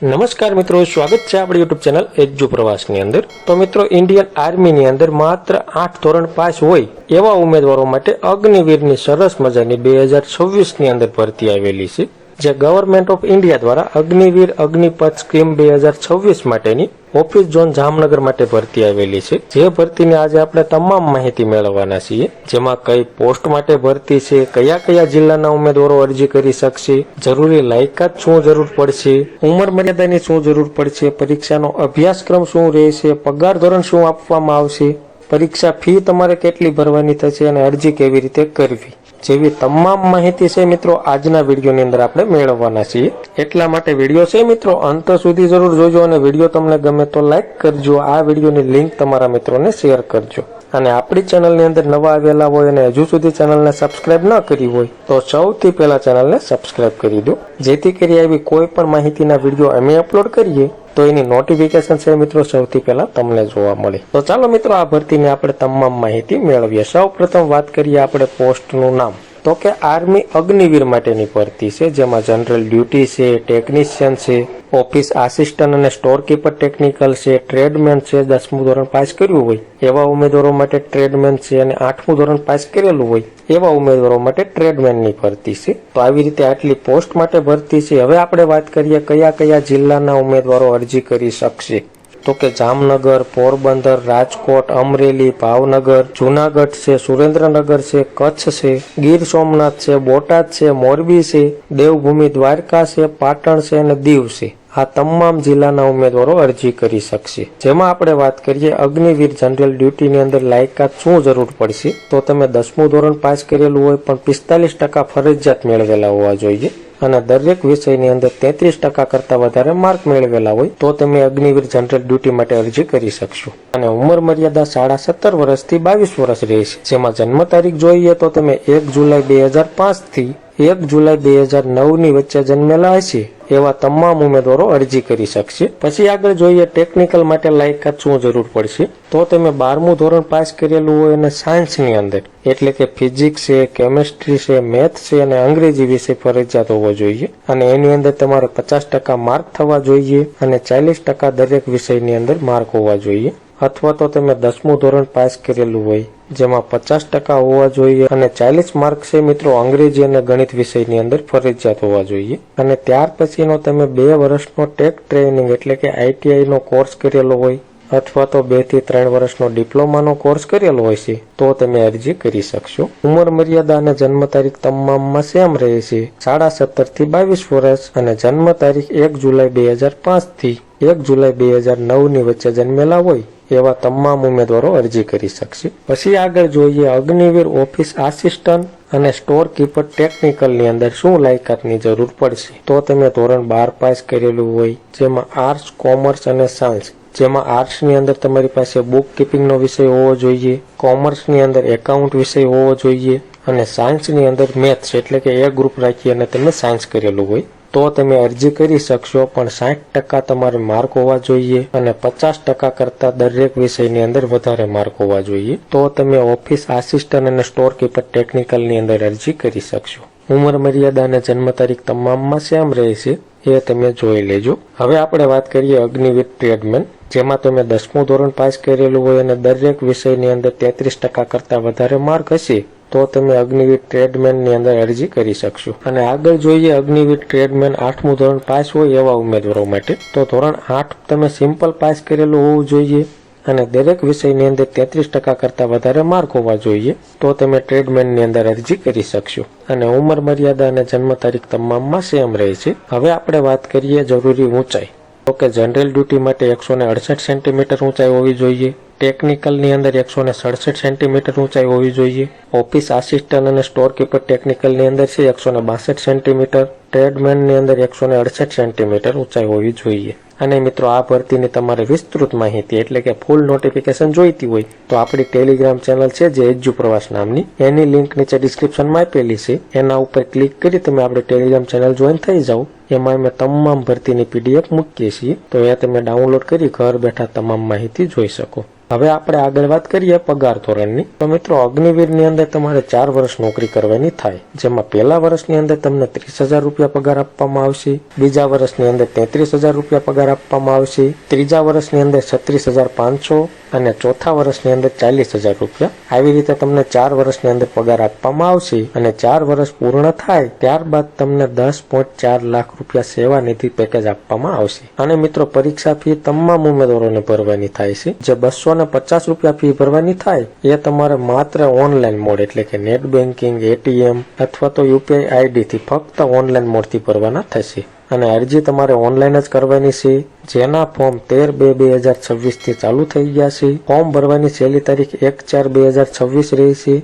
નમસ્કાર મિત્રો, સ્વાગત છે આપણી યુટ્યુબ ચેનલ એજ્યુ પ્રવાસની અંદર। તો મિત્રો, ઇન્ડિયન આર્મીની અંદર માત્ર 8 ધોરણ પાસ હોય એવા ઉમેદવારો માટે અગ્નિવીરની સરસ મજાની 2026ની અંદર ભરતી આવેલી છે, જે ગવર્મેન્ટ ઓફ ઇન્ડિયા દ્વારા અગ્નિવીર અગ્નિપથ સ્કીમ 2026 માટેની ઓફિસ ઝોન જામનગર માટે ભરતી આવેલી છે। જે ભરતીની આજે આપણે તમામ માહિતી મેળવવાના છીએ, જેમાં કઈ પોસ્ટ માટે ભરતી છે, કયા કયા જિલ્લાના ઉમેદવારો અરજી કરી શકશે, જરૂરી લાયકાત શું જરૂર પડશે, ઉંમર મર્યાદાની શું જરૂર પડશે, પરીક્ષાનો અભ્યાસક્રમ શું રહેશે, પગાર ધોરણ શું આપવામાં આવશે, પરીક્ષા ફી તમારે કેટલી ભરવાની થશે અને અરજી કેવી રીતે કરવી જેવી તમામ માહિતી છે મિત્રો આજના વિડીયોની અંદર આપણે મેળવવાના છીએ। એટલા માટે વિડીયો છે મિત્રો અંત સુધી જરૂર જોજો અને વિડીયો તમને ગમે તો લાઈક કરજો, આ વિડીયોની લિંક તમારા મિત્રોને શેર કરજો અને આપણી ચેનલની અંદર નવા આવેલા હોય અને હજુ સુધી ચેનલને સબસ્ક્રાઇબ ન કરી હોય તો સૌથી પહેલા ચેનલને સબસ્ક્રાઇબ કરી દો, જેથી કરી આવી કોઈ પણ માહિતીના વિડીયો અમે અપલોડ કરીએ તો એની નોટિફિકેશન છે મિત્રો સૌથી પહેલા તમને જોવા મળે। તો ચાલો મિત્રો આ ભરતીની આપણે તમામ માહિતી મેળવીએ। સૌ પ્રથમ વાત કરીએ આપણે પોસ્ટનું નામ, તો કે આર્મી અગ્નિવીર માટેની ભરતી છે, જેમાં જનરલ ડ્યુટી છે, ટેકનિશિયન છે, ઓફિસ આસિસ્ટન્ટ અને સ્ટોરકીપર ટેકનિકલ છે, ટ્રેડમેન છે, 10મું ધોરણ પાસ કર્યું હોય એવા ઉમેદવારો માટે ટ્રેડમેન છે અને 8મું ધોરણ પાસ કરેલું હોય એવા ઉમેદવારો માટે ટ્રેડમેનની ભરતી છે। તો આવી રીતે આટલી પોસ્ટ માટે ભરતી છે। હવે આપણે વાત કરીએ કયા કયા જિલ્લાના ઉમેદવારો અરજી કરી શકશે, તો કે જામનગર, પોરબંદર, રાજકોટ, અમરેલી, ભાવનગર, જુનાગઢ છે, સુરેન્દ્રનગર છે, કચ્છ છે, ગીર સોમનાથ છે, બોટાદ છે, મોરબી છે, દેવભૂમિ દ્વારકા છે, પાટણ છે અને દીવ છે। આ તમામ જિલ્લાના ઉમેદવારો અરજી કરી શકશે। જેમાં આપણે વાત કરીએ અગ્નિવીર જનરલ ડ્યુટીની અંદર લાયકાત શું જરૂર પડશે, તો તમે 10મું ધોરણ પાસ કરેલું હોય પણ 45% ફરજિયાત મેળવેલા હોવા જોઈએ અને દરેક વિષયની અંદર 33% કરતા વધારે માર્ક મેળવેલા હોય તો તમે અગ્નિવીર જનરલ ડ્યુટી માટે અરજી કરી શકશો। અને ઉંમર મર્યાદા 17.5 વર્ષથી 22 વર્ષ રહેશે। જેમાં જન્મ તારીખ જોઈએ તો તમે 1 જુલાઈ 2005 થી 1 જુલાઈ 2009 ની વચ્ચે જન્મેલા હશે એવા તમામ ઉમેદવારો અરજી કરી શકશે। પછી આગળ જોઈએ ટેકનિકલ માટે લાયકાત શું જરૂર પડશે, તો તમે 12મું ધોરણ પાસ કરેલું હોય અને સાયન્સની અંદર એટલે કે ફિઝિક્સ છે, કેમેસ્ટ્રી છે, મેથ છે અને અંગ્રેજી વિષય ફરજિયાત હોવો જોઈએ અને એની અંદર તમારે 50% માર્ક થવા જોઈએ અને 40% દરેક વિષયની અંદર માર્ક હોવા જોઈએ, અથવા તો તમે 10મું ધોરણ પાસ કરેલું હોય જેમાં 50% હોવા જોઈએ અને 40 માર્ક છે મિત્રો અંગ્રેજી અને ગણિત વિષયની અંદર ફરજિયાત હોવા જોઈએ। અને ત્યાર પછીનો તમે 2 વર્ષનો ટેક ટ્રેનિંગ એટલે કે ITI નો કોર્સ કરેલો હોય અથવા તો 2 થી 3 વર્ષનો ડિપ્લોમાનો કોર્સ કરેલો હોય છે તો તમે અરજી કરી શકશો। ઉંમર મર્યાદા અને જન્મ તારીખ તમામમાં સેમ રહે છે, 17.5 થી 22 વર્ષ અને જન્મ તારીખ 1 જુલાઈ 2005 થી 1 જુલાઈ 2009 ની વચ્ચે જન્મેલા હોય એવા તમામ ઉમેદવારો અરજી કરી શકશે। પછી આગળ જોઈએ અગ્નિવીર ઓફિસ આસિસ્ટન્ટ અને સ્ટોર કીપર ટેકનિકલની અંદર શું લાયકાતની જરૂર પડશે, તો તમે ધોરણ 12 પાસ કરેલું હોય જેમાં આર્ટ્સ, કોમર્સ અને સાયન્સ, જેમાં આર્ટ્સની અંદર તમારી પાસે બુક કીપિંગનો વિષય હોવો જોઈએ, કોમર્સની અંદર એકાઉન્ટ વિષય હોવો જોઈએ અને સાયન્સની અંદર મેથ્સ એટલે કે એ ગ્રુપ રાખી અને તમે સાયન્સ કરેલું હોય તો તમે અરજી કરી શકશો। પણ 60% તમારે માર્ક હોવા જોઈએ અને 50% કરતા દરેક વિષયની અંદર વધારે માર્ક હોવા જોઈએ તો તમે ઓફિસ આસિસ્ટન્ટ અને સ્ટોર કીપર ટેકનિકલની અંદર અરજી કરી શકશો। ઉંમર મર્યાદા અને જન્મ તારીખ તમામમાં સેમ રહેશે, એ તમે જોઈ લેજો। હવે આપણે વાત કરીએ અગ્નિવીર ટ્રેડમેન, જેમાં તમે 10મું ધોરણ પાસ કરેલું હોય અને દરેક વિષયની અંદર 33% કરતા વધારે માર્ક હશે તો તમે અગ્નિવીર ટ્રેડમેનની અંદર અરજી કરી શકશો। અને આગળ જોઈએ અગ્નિવીર ટ્રેડમેન 8મું ધોરણ પાસ હોય એવા ઉમેદવારો માટે, તો ધોરણ 8 તમે સિમ્પલ પાસ કરેલું હોવું જોઈએ અને દરેક વિષયની અંદર 33% કરતા વધારે માર્ક હોવા જોઈએ તો તમે ટ્રેડમેનની અંદર અરજી કરી શકશો। અને ઉંમર મર્યાદા અને જન્મ તારીખ તમામમાં સેમ રહે છે। હવે આપણે વાત કરીએ જરૂરી ઊંચાઈ, તો કે જનરલ ડ્યુટી માટે 168 સેન્ટીમીટર ઊંચાઈ હોવી જોઈએ, ટેકનિકલની અંદર 167 સેન્ટીમીટર ઊંચાઈ હોવી જોઈએ, ઓફિસ આસિસ્ટન્ટ અને સ્ટોર કીપર ટેકનિકલની અંદર છે 162 સેન્ટીમીટર, ટ્રેડમેનની અંદર 168 સેન્ટીમીટર ઊંચાઈ હોવી જોઈએ। અને મિત્રો આ ભરતીની તમારે વિસ્તૃત માહિતી એટલે કે ફૂલ નોટિફિકેશન જોઈતી હોય તો આપણી ટેલિગ્રામ ચેનલ છે જે એજ્યુ પ્રવાસ નામની, એની લિંક નીચે ડિસ્ક્રિપ્શનમાં આપેલી છે, એના ઉપર ક્લિક કરી તમે આપણે ટેલિગ્રામ ચેનલ જોઈન થઈ જાઓ। એમાં અમે તમામ ભરતીની PDF મૂકીએ છીએ તો એ તમે ડાઉનલોડ કરી ઘર બેઠા તમામ માહિતી જોઈ શકો। હવે આપણે આગળ વાત કરીએ પગાર ધોરણની. તો મિત્રો અગ્નિવીરની અંદર તમારે 4 વર્ષ નોકરી કરવાની થાય, જેમાં પહેલા વર્ષની અંદર તમને 30,000 રૂપિયા પગાર આપવામાં આવશે, બીજા વર્ષની અંદર 33,000 રૂપિયા પગાર આપવામાં આવશે, ત્રીજા વર્ષની અંદર 36,500 અને ચોથા વર્ષની અંદર 40,000 રૂપિયા. આવી રીતે તમને 4 વર્ષની અંદર પગાર આપવામાં આવશે અને 4 વર્ષ પૂર્ણ થાય ત્યારબાદ તમને 10.4 લાખ રૂપિયા સેવા નિધિ પેકેજ આપવામાં આવશે. અને મિત્રો પરીક્ષા ફી તમામ ઉમેદવારોને ભરવાની થાય છે. જે 250 રૂપિયા ફી ભરવાની થાય એ તમારે માત્ર ઓનલાઈન મોડ એટલે કે નેટ બેન્કિંગ, એટીએમ અથવા તો યુપીઆઈ આઈડી થી ફક્ત ઓનલાઈન મોડથી ભરવાના થશે. અને અરજી તમારે ઓનલાઈન જ કરવાની છે, જેના ફોર્મ 13/2/2026 થી ચાલુ થઈ ગયા છે. ફોર્મ ભરવાની છેલ્લી તારીખ 1/4/2026 રહી છે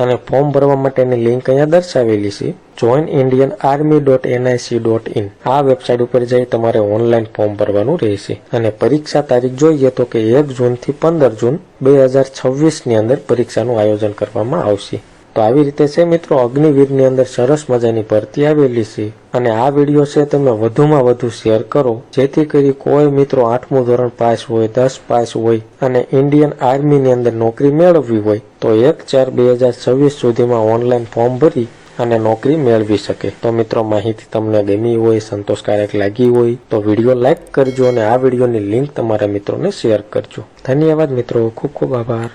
અને ફોર્મ ભરવા માટેની લિંક અહીંયા દર્શાવેલી છે, joinindianarmy.nic.in. આ વેબસાઇટ ઉપર જઈ તમારે ઓનલાઈન ફોર્મ ભરવાનું રહેશે. અને પરીક્ષા તારીખ જોઈએ તો કે 1 જૂન થી 15 જૂન 2026 ની અંદર પરીક્ષાનું આયોજન કરવામાં આવશે. તો આવી રીતે છે મિત્રો અગ્નિવીરની અંદર સરસ મજાની ભરતી આવેલી છે. અને આ વિડીયો છે તમે વધુમાં વધુ શેર કરો, જેથી કરી કોઈ મિત્રો 8મું ધોરણ પાસ હોય, 10 પાસ હોય અને ઇન્ડિયન આર્મીની અંદર નોકરી મેળવવી હોય તો 1/4/2026 સુધીમાં ઓનલાઈન ફોર્મ ભરી અને નોકરી મેળવી શકે. તો મિત્રો માહિતી તમને ગમી હોય, સંતોષકારક લાગી હોય તો વિડીયો લાઈક કરજો અને આ વિડીયોની લિંક તમારા મિત્રોને શેર કરજો. ધન્યવાદ મિત્રો, ખૂબ ખૂબ આભાર.